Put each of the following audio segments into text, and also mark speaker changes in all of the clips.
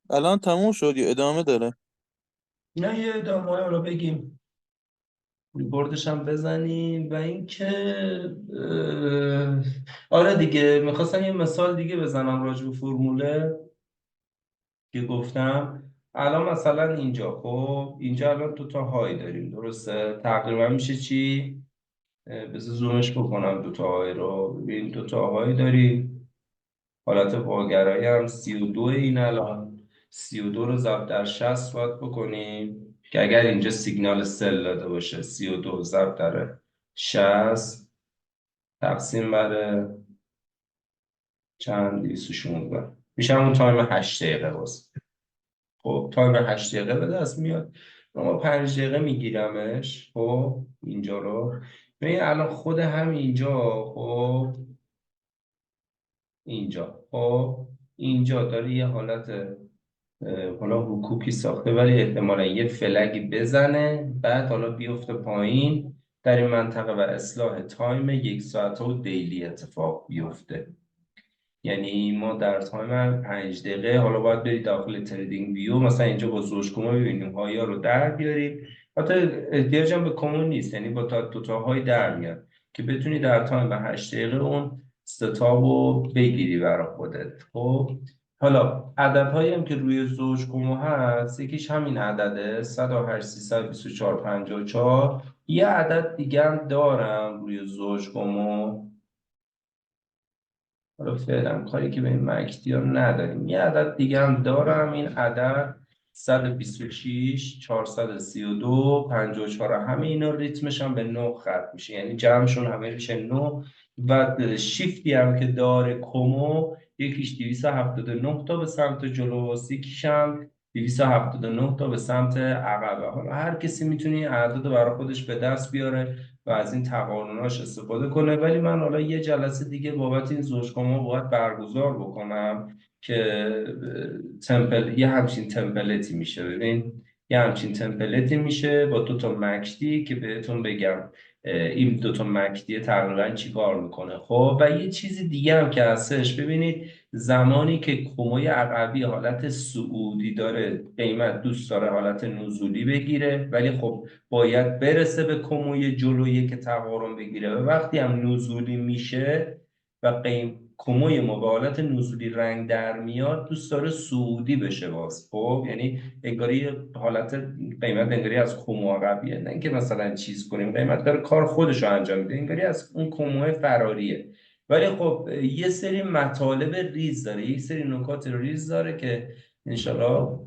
Speaker 1: الان تموم شد یا ادامه داره؟
Speaker 2: نه یه ادامه رو بگیم، ریپورتش هم بزنیم و اینکه اه، آره دیگه میخواستم یه مثال دیگه بزنم راجع به فرموله که گفتم. الان مثلا اینجا، خب اینجا الان دو تا های داریم، درسته؟ تقریبا میشه چی؟ بذار زومش بکنم دو تا های رو. ببین دو تا های داریم، حالت واگرایی هم 32 این الان. 32 رو ضرب در 60 باید بکنیم که اگر اینجا سیگنال سل داده باشه 32 ضرب در 60 تقسیم بر چند 216 میشه همون تایم 8 دقیقه باز. خب تایم 8 دقیقه به دست میاد. ما 5 دقیقه میگیرمش، خب اینجا رو. ببین الان خود همینجا، خب اینجا، خب اینجا داره یه حالت حالا حکوکی ساخته، ولی احتمالا یه فلگی بزنه بعد حالا بیفته پایین در این منطقه و اصلاح تایم 1 ساعته و دیلی اتفاق بیفته. یعنی ما در تایم 5 دقیقه حالا باید برید داخل تریدینگ ویو، مثلا اینجا با زوج کما ببینیم هایا رو در بیاریم. حتی احتیاج هم به کمون نیست، یعنی با تا دوتاهای در میاد که بتونی در تایم 8 دقیقه اون ستاب رو بگیری برای خودت. خب حالا عددهایی هم که روی زوج کما هست، یکیش همین عدده 108 324 54. یه عدد دیگه هم دارم روی زوج کما، حالا فعلا کاری که به این مکتی ها نداریم. یه عدد دیگه هم دارم، این عدد 126 432 54. همه اینا ریتمش هم به 9 ختم میشه، یعنی جمعشون همه میشه 9. و شیفتی هم که داره کومو، یکیش 279 تا به سمت جلو، یکیش هم 279 تا به سمت عقبه. حالا هر کسی میتونه این اعداد رو برای خودش به دست بیاره و از این تقارناش استفاده کنه، ولی من حالا یه جلسه دیگه بابت این زوجکاما باید برگزار بکنم که یه همچین تمپلتی میشه. ببین یه همچین تمپلتی میشه با دو تا مکتی که بهتون بگم این دو تا مکدی تقریبا چی کار میکنه. خب و یه چیزی دیگه هم که هستش، ببینید زمانی که کموی عقبی حالت صعودی داره، قیمت دوست داره حالت نزولی بگیره، ولی خب باید برسه به کموی جلویی که تقارن بگیره. و وقتی هم نزولی میشه و کموی ما به حالت نزولی رنگ در میاد، دوست داره صعودی بشه باز. خب یعنی انگاری حالت قیمت انگاری از کمو عقبیه، نه اینکه مثلا چیز کنیم، قیمت داره کار خودش رو انجام میده، انگاری از اون کمو فراریه. ولی خب یه سری مطالب ریز داره، یک سری نکات ریز داره که انشالله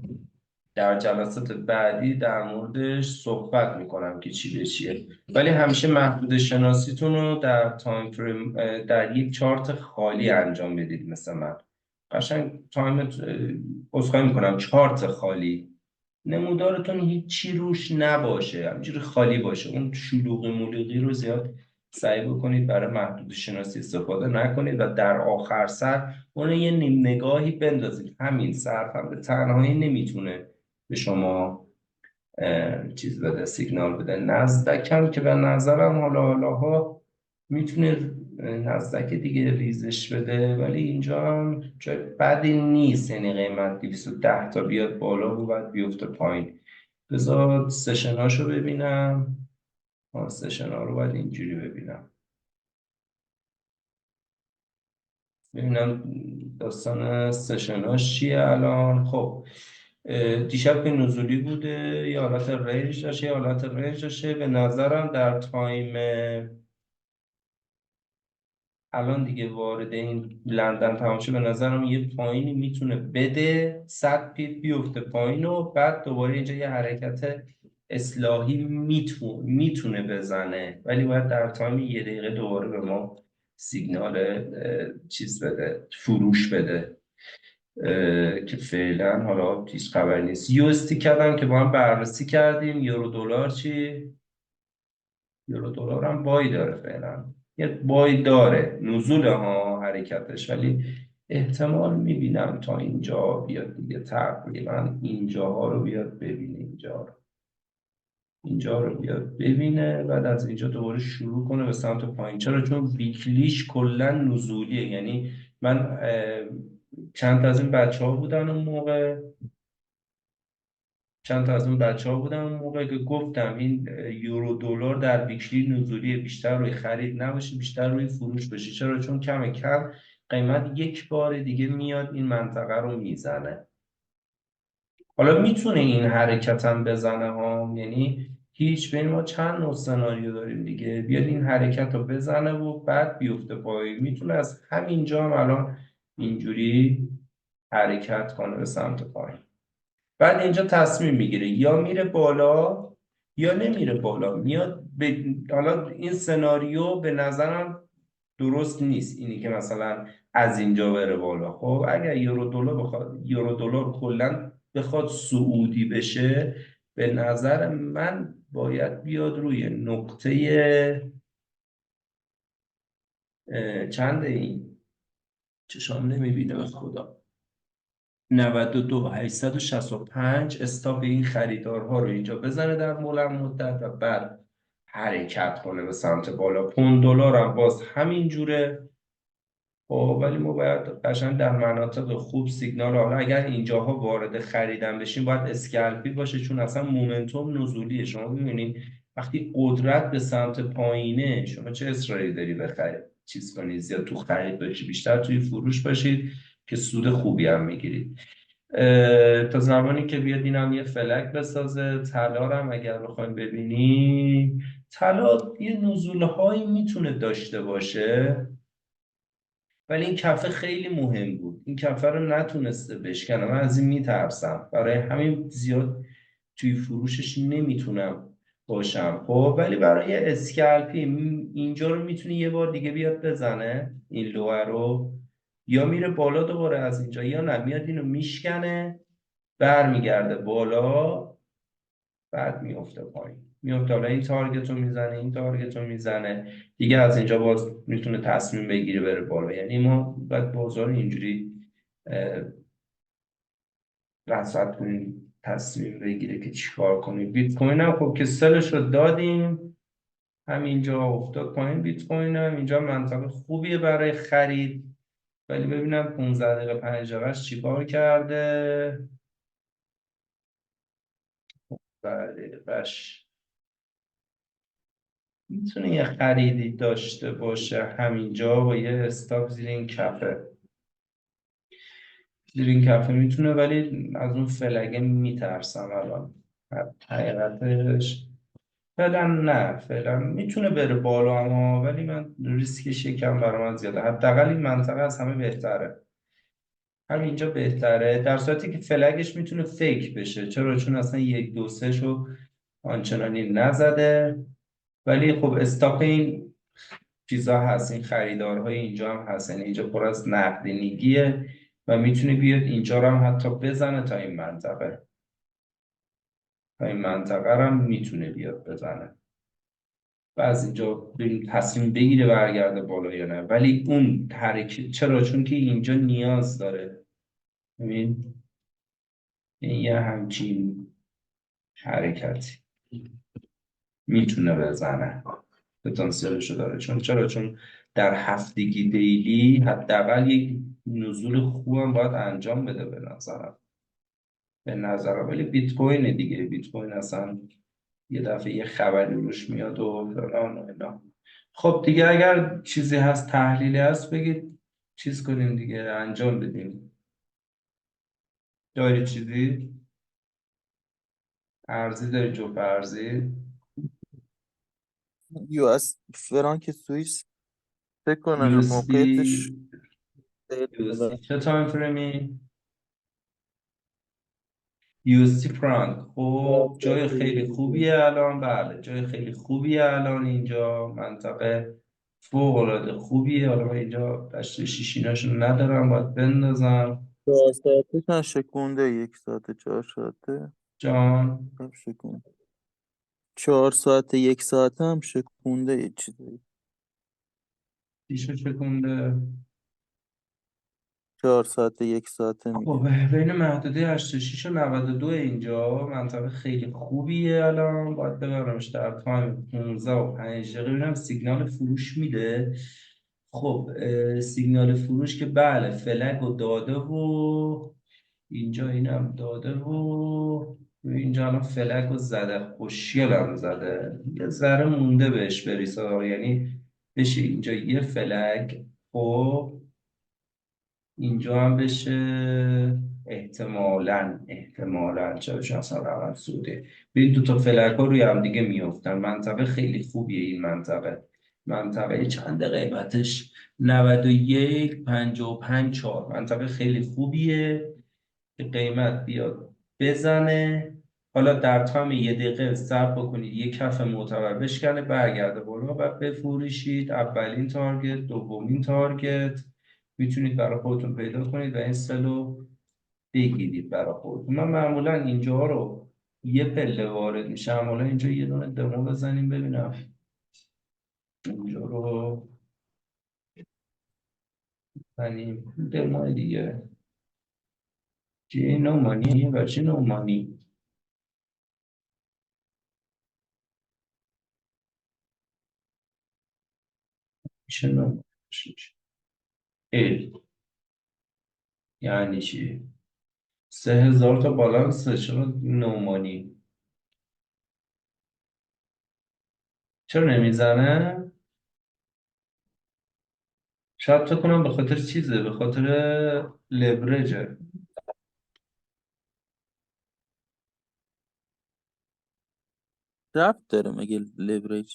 Speaker 2: در جلسات بعدی در موردش صحبت میکنم که چی به چیه. ولی همیشه محدود شناسیتون رو در تایم فریم در یک چارت خالی انجام بدید. مثل من قشنگ تایم عذرخواهی میکنم، چارت خالی، نمودارتون هیچی روش نباشه، همینجوری خالی باشه. اون شلوغی مولوغی رو زیاد سعی بکنید برای محدود شناسی استفاده نکنید و در آخر سر اون یه نیم نگاهی بندازید. همین صرف هم به تنهایی نمیتونه به شما چیز بده، سیگنال بده. نزدک هم که به نظرم حالا ها میتونه نزدک دیگه ریزش بده، ولی اینجا هم جای بدی نیست، یعنی قیمت 210 تا بیاد بالا و بعد بیفته پایین. بذار سشناشو ببینم. سشنا رو باید اینجوری ببینم، ببینم داستان سشناش چیه الان. خب دیشب که نزولی بوده، یه حالت رنج داشته، یه حالت رنج داشته. به نظرم در تایم الان دیگه وارد این لندن تمام شه، به نظرم یه پایینی میتونه بده، 100 پیپ بیفته پایین و بعد دوباره اینجا یه حرکت اصلاحی میتونه بزنه، ولی باید در تایم 1 دقیقه دوباره به ما سیگنال چیز بده، فروش بده. که فعلا حالا هیچ خبر نیست. یو استی کردم که با هم بررسی کردیم. یورو دلار چی؟ یورو دلار هم بای داره فعلا، یه بای داره، نزول ها حرکتش، ولی احتمال میبینم تا اینجا بیاد دیگه، تقریبا اینجاها رو بیاد ببینه، اینجا رو بیاد ببینه، بعد از اینجا دوباره شروع کنه به سمت پایین. چرا؟ چون ویکلیش کلا نزولیه. یعنی من چند تا از این بچه ها بودن اون موقع چند تا از اون بچه ها بودن اون موقع که گفتم این یورو دلار در بیکلی نزولی، بیشتر روی خرید نباشه، بیشتر روی فروش باشه. چرا؟ چون کم کم قیمت یک بار دیگه میاد این منطقه رو میزنه. حالا میتونه این حرکت هم بزنه ها، یعنی هیچ، بین ما چند نوع سناریو داریم دیگه، بیاد این حرکت رو بزنه و بعد بیفته پایین. میتونه از همینجا هم الان اینجوری حرکت کنه به سمت پایین. بعد اینجا تصمیم میگیره یا میره بالا یا نمیره بالا، میاد حالا این سناریو به نظرم درست نیست، اینی که مثلا از اینجا بره بالا. خب اگر یورو دلار کلا بخواد صعودی بشه، به نظر من باید بیاد روی نقطه چند این چشام نمیبینه به خدا، 92,865 استاپ این خریدارها رو اینجا بزنه در مولم مدت و بعد حرکت کنه به سمت بالا. پوند دلار هم باز همین جوره. خب ولی ما باید قشنگ در مناطق خوب سیگنال، حالا اگر اینجاها وارد خریدن بشیم باید اسکلپی باشه، چون اصلا مومنتوم نزولیه. شما ببینید وقتی قدرت به سمت پایینه، شما چه اصراری داری بخرید چیز کنید، زیاد تو خرید باشید، بیشتر توی فروش باشید که سود خوبی هم میگیرید. تا زمانی که بیاد اینم یه فلک بسازه. طلا رو هم اگر بخوایم ببینیم، طلا یه نزولهایی میتونه داشته باشه، ولی این کفه خیلی مهم بود، این کفه رو نتونسته بشکنه. من از این میترسم، برای همین زیاد توی فروشش نمیتونم باشم. خب ولی برای اسکلپی اینجا رو میتونی یه بار دیگه بیاد بزنه این لوه رو، یا میره بالا دوباره از اینجا، یا نه میاد اینو میشکنه برمیگرده بالا، بعد میفته پایین، میفته حالا این تارگت رو میزنه، این تارگت رو میزنه دیگه، از اینجا باز میتونه تصمیم بگیره بره بالا. یعنی ما باید بازار اینجوری اه، رصد کنیم، تصمیم بگیره که چیکار کنیم. بیت کوین هم خب که سلش رو دادیم، همینجا افتاد پایین. بیت کوین هم اینجا منطقه خوبیه برای خرید، ولی ببینم 15 دقیقه 5 دقیقهش چیکار کرده. بله باش، میتونه یه خریدی داشته باشه همینجا با یه استاپ زیر این کفه. زیر این کفه میتونه، ولی از اون فلگه میترسم الان حقیقتش. فعلا نه، فعلا میتونه بره بالا اما، ولی من ریسکش یکم برای من زیاده. حداقل این منطقه از همه بهتره، همینجا بهتره، در صورتی که فلگش میتونه فیک بشه. چرا؟ چون اصلا یک دو سه شو آنچنانی نزده. ولی خب استاپ این چیزا هست، این خریدارهای اینجا هم هست، یعنی اینجا پر از نقدینگیه و میتونه بیاد اینجا رو هم حتی بزنه تا این منطقه، تا این منطقه رو هم میتونه بیاد بزنه و از اینجا تصمیم بگیره برگرده بالا یا نه. ولی اون حرکت، چرا؟ چون که اینجا نیاز داره، ببین این یه همچین حرکتی میتونه بزنه، پتانسیلشو داره. چرا؟ چون در هفتگی دیلی حداقل یک نزول خوبم باید انجام بده به نظرم. ولی بیت کوین دیگه، بیت کوین اصلا یه دفعه یه خبری روش میاد و فلان و اینا. خب دیگه اگر چیزی هست، تحلیلی هست، بگید چیز کنیم دیگه، انجام بدیم. داری چیزی ارزی داری؟ جو ارزی
Speaker 1: یو اس فرانک سوئیس فکر
Speaker 2: یو
Speaker 1: کنم
Speaker 2: اس دی
Speaker 1: موقعیتش خیلی بالا.
Speaker 2: چه تایم فرمی؟ یوسی فرانک، خب جای خیلی خوبیه الان. بله جای خیلی خوبیه الان، اینجا منطقه فوق العاده خوبیه. حالا من اینجا دشت شیشیناشون ندارم، باید بندازم.
Speaker 1: 4 ساعته هم شکونده، 1 ساعته 4 ساعته
Speaker 2: جان
Speaker 1: هم شکونده. 4 ساعته 1 ساعته هم شکونده یه چیزایی.
Speaker 2: پیشو چکونده.
Speaker 1: 4 ساعته 1 ساعته
Speaker 2: خب
Speaker 1: میگه.
Speaker 2: بین محدوده 86 و 92 اینجا منطقه خیلی خوبیه الان. باید ببرمش در تایم 15 و 5 دقیقه ببینم سیگنال فروش میده. خب سیگنال فروش که بله فلگ رو داده و اینجا اینم داده و اینجا الان فلگ رو زده، خوشگل هم زده، یه ذره مونده بهش بریسا، یعنی بشه اینجا یه فلگ. خب اینجا هم بشه احتمالاً چرا اصلا روند سوده. ببین دو تا فلک ها روی هم دیگه میافتن. منطقه خیلی خوبیه این منطقه. منطقه چند قیمتش 91 55 4. منطقه خیلی خوبیه که قیمت بیاد بزنه. حالا در تایم یه دقیقه صبر بکنید یه کف معتبر بشکنه برگرده بالا و بفروشید. اولین تارگت، دومین تارگت میتونید برای خودتون پیدا کنید و این سلو بگیرید برای خودتون. من معمولا اینجا رو یه پله وارد میشم. معمولا اینجا یه دونه دمو بزنیم ببینم. اینجا رو بزنیم دمو دیگه. چی نومانی و چی نومانی میشه نومانی. اه، یعنی چی؟ 3000 تا بالانس چرا نومانی؟ چرا نمیزنه؟ شاید فکر کنم به خاطر چیزه، به خاطر لورجه.
Speaker 1: ربط داره مگه لیوریج؟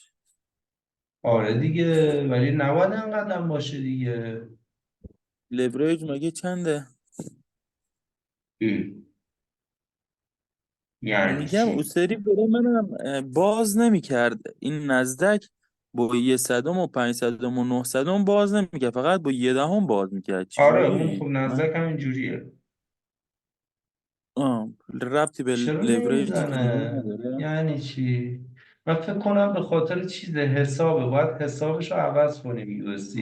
Speaker 2: آره دیگه، ولی نباید انقدر باشه دیگه.
Speaker 1: لیوریج مگه چنده؟
Speaker 2: اه. یعنی
Speaker 1: میگم اون
Speaker 2: چی؟
Speaker 1: سری برای منم باز نمیکرد این نزدک. با 100 و 500 و 900 باز نمیکرد، فقط با 1/10 باز میکرد.
Speaker 2: آره اون خب
Speaker 1: چجوریه من؟
Speaker 2: نزدک هم جوریه.
Speaker 1: ربطی به
Speaker 2: چرا
Speaker 1: لیوریج اینجا
Speaker 2: نمیزنه؟
Speaker 1: نداره.
Speaker 2: یعنی چی؟ من فکر کنم به خاطر چیز حسابه، باید حسابش رو عوض کنیم USD.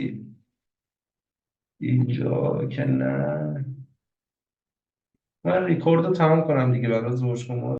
Speaker 2: اینجا که نه. من ریکورد رو تمام کنم دیگه برای زوج